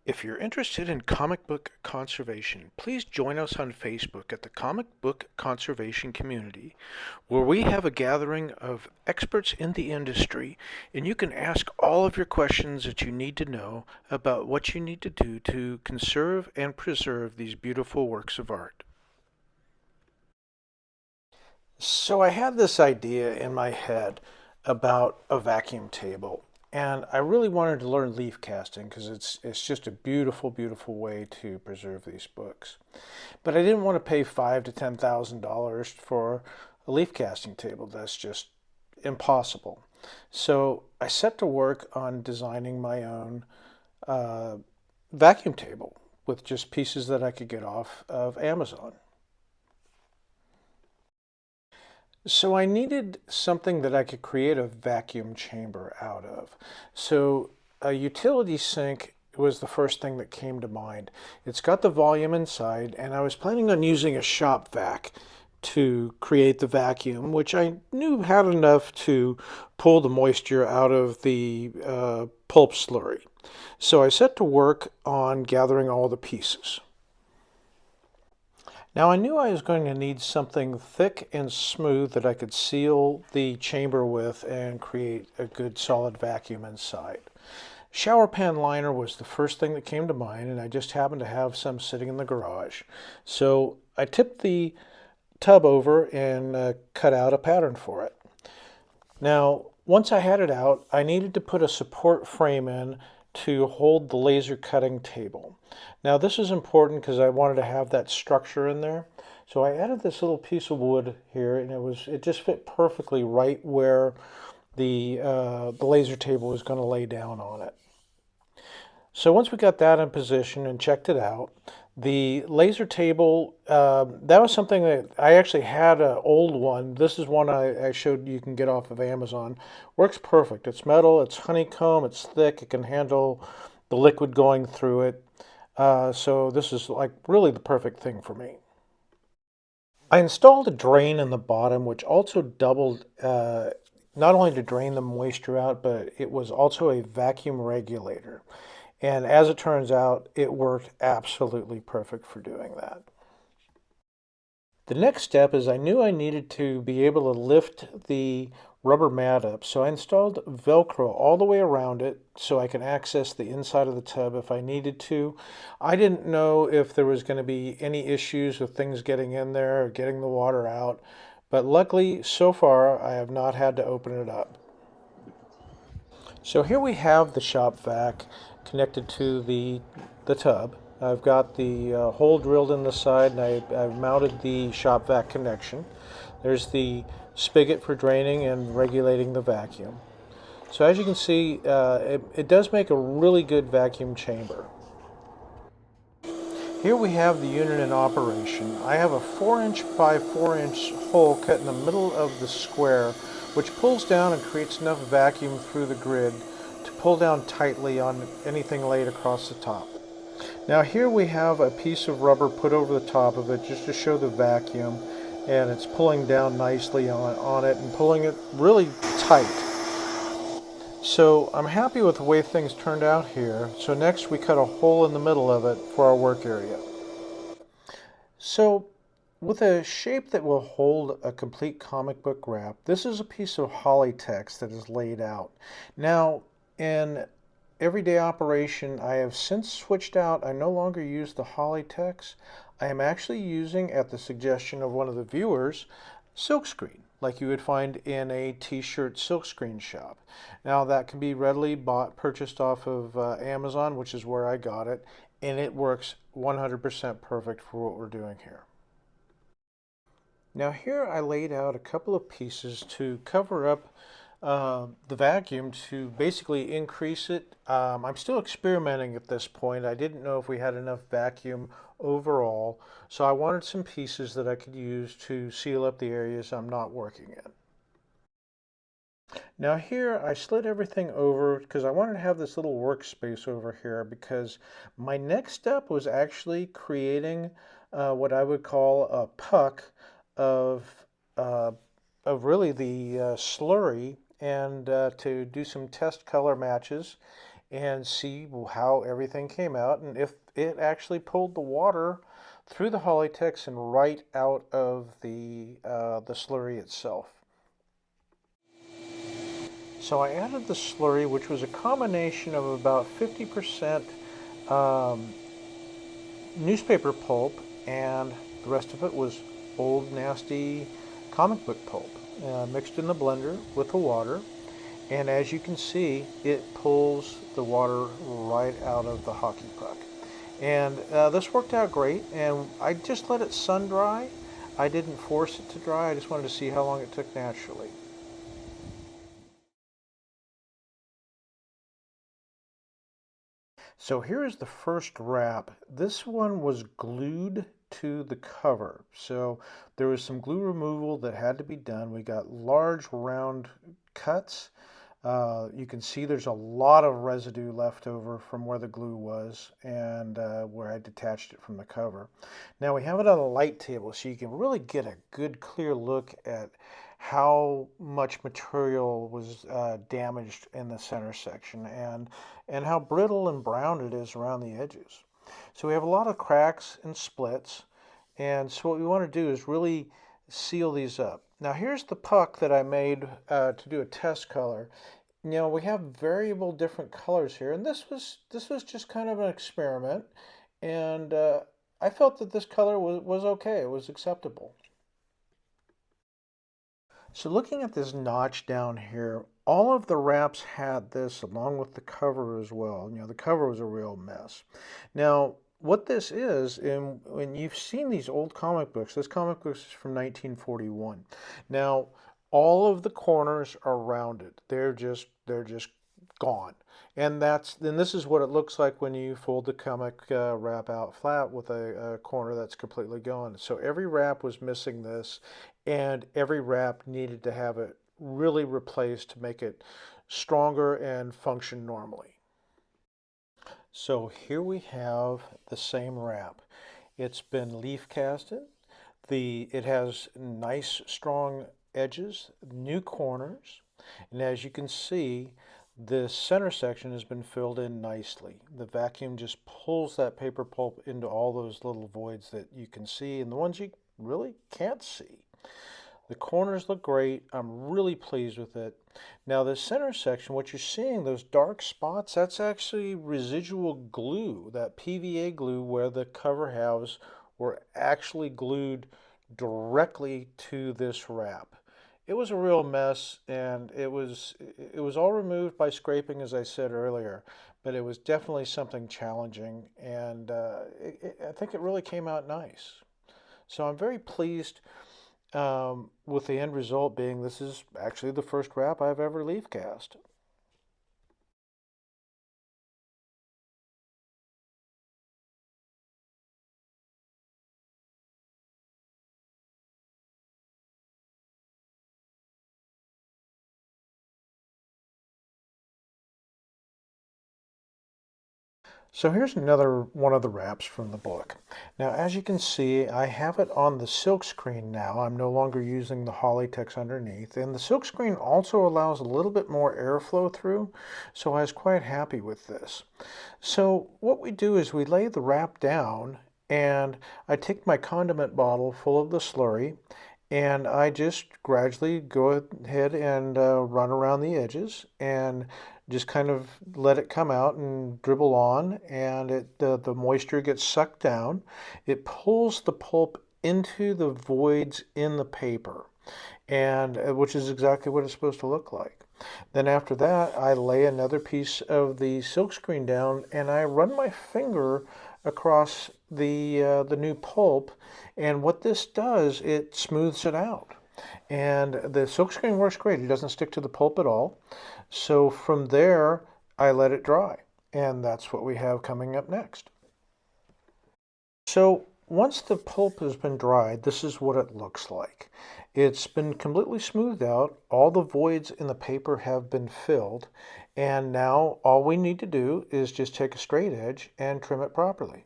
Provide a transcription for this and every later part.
If you're interested in comic book conservation, please join us on Facebook at the Comic Book Conservation Community, where we have a gathering of experts in the industry, and you can ask all of your questions that you need to know about what you need to do to conserve and preserve these beautiful works of art. So I had this idea in my head about a vacuum table, and I really wanted to learn leaf casting because it's just a beautiful, beautiful way to preserve these books. But I didn't want to pay $5,000 to $10,000 for a leaf casting table. That's just impossible. So I set to work on designing my own uh, vacuum table with just pieces that I could get off of Amazon. So I needed something that I could create a vacuum chamber out of. So a utility sink was the first thing that came to mind. It's got the volume inside, and I was planning on using a shop vac to create the vacuum, which I knew had enough to pull the moisture out of the pulp slurry. So I set to work on gathering all the pieces. Now I knew I was going to need something thick and smooth that I could seal the chamber with and create a good solid vacuum inside. Shower pan liner was the first thing that came to mind, and I just happened to have some sitting in the garage. So I tipped the tub over and cut out a pattern for it. Now, once I had it out, I needed to put a support frame in to hold the laser cutting table. Now this is important because I wanted to have that structure in there. So I added this little piece of wood here, and it just fit perfectly right where the laser table was going to lay down on it. So once we got that in position and checked it out, the laser table, that was something that I actually had an old one. This is one I showed you can get off of Amazon. Works perfect. It's metal, it's honeycomb, it's thick, it can handle the liquid going through it. So this is like really the perfect thing for me. I installed a drain in the bottom, which also doubled not only to drain the moisture out, but it was also a vacuum regulator. And as it turns out, it worked absolutely perfect for doing that. The next step is I knew I needed to be able to lift the rubber mat up, so I installed Velcro all the way around it so I can access the inside of the tub if I needed to. I didn't know if there was going to be any issues with things getting in there or getting the water out, but luckily so far I have not had to open it up. So here we have the shop vac connected to the tub. I've got the hole drilled in the side, and I've mounted the shop vac connection. There's the spigot for draining and regulating the vacuum. So as you can see, it does make a really good vacuum chamber. Here we have the unit in operation. I have a 4" by 4" hole cut in the middle of the square, which pulls down and creates enough vacuum through the grid to pull down tightly on anything laid across the top. Now here we have a piece of rubber put over the top of it just to show the vacuum, and it's pulling down nicely on it and pulling it really tight. So I'm happy with the way things turned out here. So next we cut a hole in the middle of it for our work area. So with a shape that will hold a complete comic book wrap, this is a piece of holly text that is laid out. Now in everyday operation, I have since switched out. I no longer use the holly text. I am actually using, at the suggestion of one of the viewers, silkscreen, like you would find in a t-shirt silkscreen shop. Now that can be readily purchased off of Amazon, which is where I got it, and it works 100% perfect for what we're doing here. Now here I laid out a couple of pieces to cover up the vacuum to basically increase it. I'm still experimenting at this point. I didn't know if we had enough vacuum overall, so I wanted some pieces that I could use to seal up the areas I'm not working in. Now here I slid everything over because I wanted to have this little workspace over here, because my next step was actually creating what I would call a puck of, uh, of really the slurry, and to do some test color matches and see how everything came out and if it actually pulled the water through the Polytex and right out of the slurry itself. So I added the slurry, which was a combination of about 50% um, newspaper pulp, and the rest of it was old, nasty comic book pulp, mixed in the blender with the water. And as you can see, it pulls the water right out of the hockey puck. And this worked out great, and I just let it sun dry. I didn't force it to dry, I just wanted to see how long it took naturally. So here is the first wrap. This one was glued to the cover. So there was some glue removal that had to be done. We got large round cuts. You can see there's a lot of residue left over from where the glue was and where I detached it from the cover. Now we have it on a light table so you can really get a good clear look at how much material was damaged in the center section and how brittle and brown it is around the edges. So we have a lot of cracks and splits, and so what we want to do is really seal these up. Now here's the puck that I made to do a test color. You know, we have variable different colors here, and this was just kind of an experiment, and I felt that this color was okay, it was acceptable. So looking at this notch down here, all of the wraps had this along with the cover as well. You know, the cover was a real mess. Now, what this is, and when you've seen these old comic books, this comic book is from 1941. Now, all of the corners are rounded. They're just gone. And this is what it looks like when you fold the comic wrap out flat with a corner that's completely gone. So every wrap was missing this, and every wrap needed to have it really replaced to make it stronger and function normally. So here we have the same wrap. It's been leaf casted. It has nice strong edges, new corners, and as you can see, the center section has been filled in nicely. The vacuum just pulls that paper pulp into all those little voids that you can see and the ones you really can't see. The corners look great. I'm really pleased with it. Now the center section, what you're seeing, those dark spots, that's actually residual glue, that PVA glue where the cover halves were actually glued directly to this wrap. It was a real mess, and it was all removed by scraping, as I said earlier, but it was definitely something challenging, and I think it really came out nice. So I'm very pleased with the end result being this is actually the first wrap I've ever leaf cast. So here's another one of the wraps from the book. Now, as you can see, I have it on the silk screen now. I'm no longer using the Polytex underneath. And the silk screen also allows a little bit more airflow through, so I was quite happy with this. So what we do is we lay the wrap down, and I take my condiment bottle full of the slurry, and I just gradually go ahead and run around the edges and just kind of let it come out and dribble on, and the moisture gets sucked down. It pulls the pulp into the voids in the paper, and which is exactly what it's supposed to look like. Then after that, I lay another piece of the silkscreen down, and I run my finger across the new pulp, and what this does, it smooths it out. And the silkscreen works great. It doesn't stick to the pulp at all. So from there, I let it dry. And that's what we have coming up next. So once the pulp has been dried, this is what it looks like. It's been completely smoothed out. All the voids in the paper have been filled. And now all we need to do is just take a straight edge and trim it properly.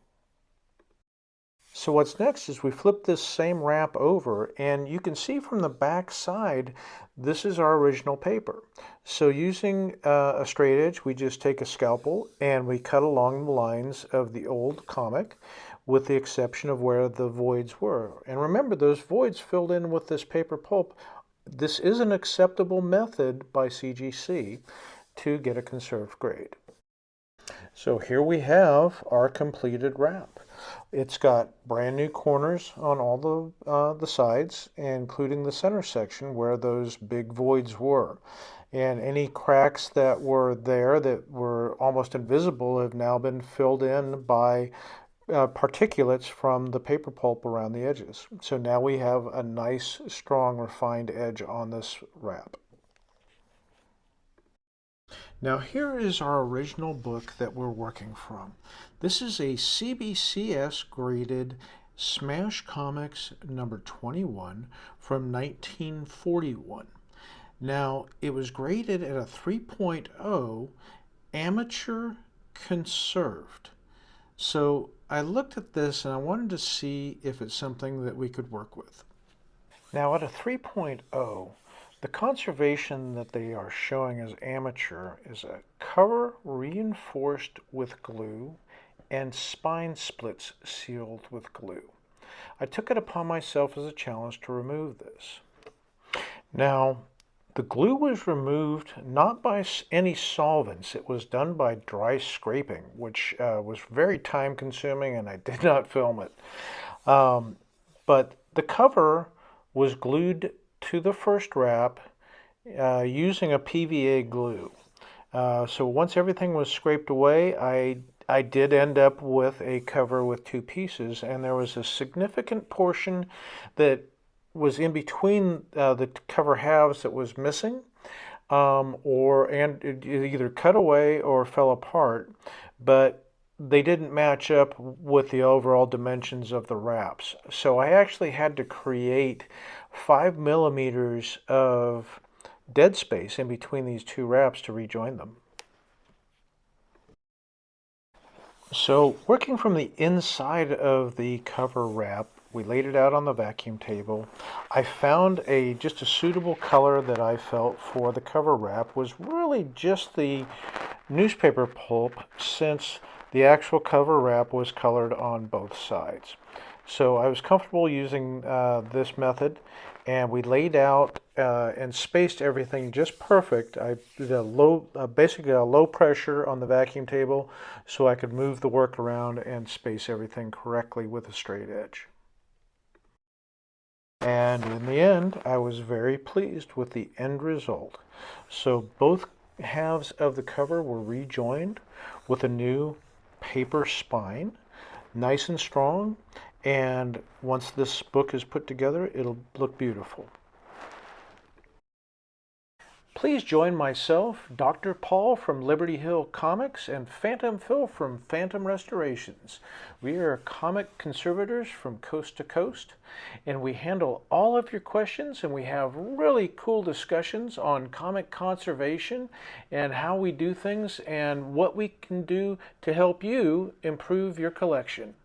So what's next is we flip this same wrap over, and you can see from the back side, this is our original paper. So using a straight edge, we just take a scalpel and we cut along the lines of the old comic, with the exception of where the voids were. And remember, those voids filled in with this paper pulp. This is an acceptable method by CGC to get a conserved grade. So here we have our completed wrap. It's got brand new corners on all the sides, including the center section where those big voids were. And any cracks that were there that were almost invisible have now been filled in by particulates from the paper pulp around the edges. So now we have a nice, strong, refined edge on this wrap. Now here is our original book that we're working from. This is a CBCS graded Smash Comics number 21 from 1941. Now it was graded at a 3.0 amateur conserved. So I looked at this and I wanted to see if it's something that we could work with. Now at a 3.0, the conservation that they are showing as amateur is a cover reinforced with glue and spine splits sealed with glue. I took it upon myself as a challenge to remove this. Now, the glue was removed not by any solvents. It was done by dry scraping, which was very time consuming, and I did not film it. But the cover was glued to the first wrap using a PVA glue. So once everything was scraped away, I did end up with a cover with two pieces, and there was a significant portion that was in between the cover halves that was missing, and it either cut away or fell apart, but they didn't match up with the overall dimensions of the wraps. So I actually had to create 5 millimeters of dead space in between these two wraps to rejoin them. So working from the inside of the cover wrap, we laid it out on the vacuum table. I found just a suitable color that I felt for the cover wrap was really just the newspaper pulp, since the actual cover wrap was colored on both sides. So I was comfortable using this method, and we laid out and spaced everything just perfect. I did basically a low pressure on the vacuum table so I could move the work around and space everything correctly with a straight edge. And in the end, I was very pleased with the end result. So both halves of the cover were rejoined with a new paper spine, nice and strong, and once this book is put together, it'll look beautiful. Please join myself, Dr. Paul from Liberty Hill Comics, and Phantom Phil from Phantom Restorations. We are comic conservators from coast to coast, and we handle all of your questions, and we have really cool discussions on comic conservation and how we do things and what we can do to help you improve your collection.